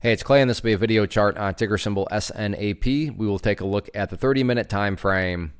Hey, it's Clay, and this will be a video chart on ticker symbol SNAP. We will take a look at the 30-minute time frame.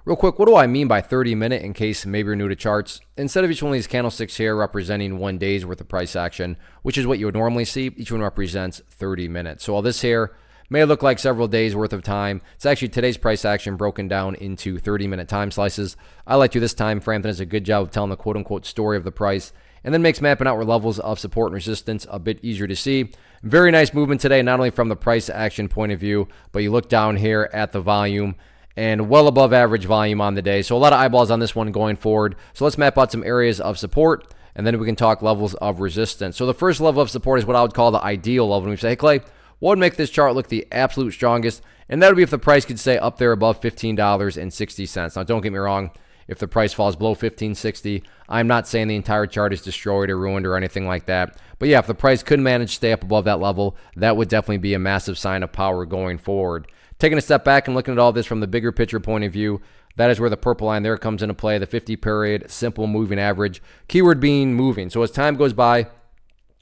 Real quick, what do I mean by 30-minute in case maybe you're new to charts? Instead of each one of these candlesticks here representing 1 day's worth of price action, which is what you would normally see, each one represents 30 minutes. So all this here may look like several days worth of time. It's actually today's price action broken down into 30-minute time slices. I like to this time frame that does a good job of telling the quote-unquote story of the price, and then makes mapping out where levels of support and resistance a bit easier to see. Very nice movement today, not only from the price action point of view, but you look down here at the volume and well above average volume on the day. So a lot of eyeballs on this one going forward. So let's map out some areas of support, and then we can talk levels of resistance. So the first level of support is what I would call the ideal level. And we say, hey, Clay, what would make this chart look the absolute strongest? And that would be if the price could stay up there above $15.60. Now, don't get me wrong. If the price falls below $15.60, I'm not saying the entire chart is destroyed or ruined or anything like that. But yeah, if the price could manage to stay up above that level, that would definitely be a massive sign of power going forward. Taking a step back and looking at all this from the bigger picture point of view, that is where the purple line there comes into play, the 50-period simple moving average. Keyword being moving. So as time goes by,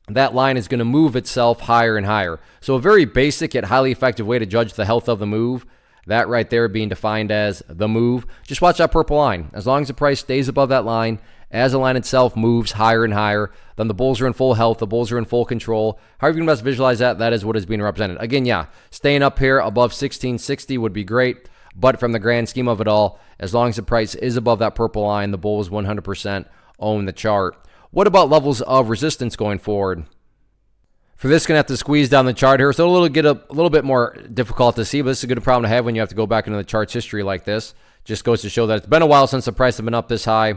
that line is going to move itself higher and higher. So a very basic yet highly effective way to judge the health of the move, that right there being defined as the move. Just watch that purple line. As long as the price stays above that line, as the line itself moves higher and higher, then the bulls are in full health, the bulls are in full control. However you can best visualize that, that is what is being represented. Again, yeah, staying up here above 1660 would be great, but from the grand scheme of it all, as long as the price is above that purple line, the bulls 100% own the chart. What about levels of resistance going forward? For this, going to have to squeeze down the chart here. So it'll get a little bit more difficult to see, but this is a good problem to have when you have to go back into the chart's history like this. Just goes to show that it's been a while since the price has been up this high.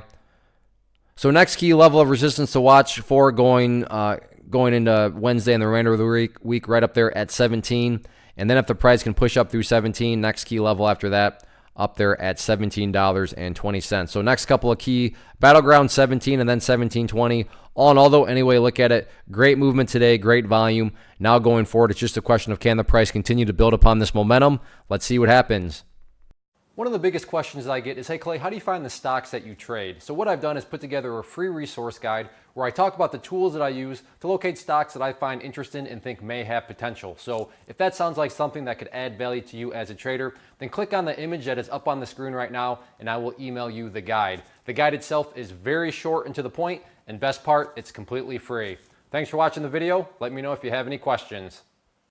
So next key level of resistance to watch for going into Wednesday and the remainder of the week right up there at 17. And then if the price can push up through 17, next key level after that, up there at $17.20. So next couple of key battleground 17 and then 17.20. All in all, though, any way you look at it, great movement today, great volume. Now going forward, it's just a question of can the price continue to build upon this momentum? Let's see what happens. One of the biggest questions that I get is, hey Clay, how do you find the stocks that you trade? So what I've done is put together a free resource guide where I talk about the tools that I use to locate stocks that I find interesting and think may have potential. So if that sounds like something that could add value to you as a trader, then click on the image that is up on the screen right now and I will email you the guide. The guide itself is very short and to the point, and best part, it's completely free. Thanks for watching the video. Let me know if you have any questions.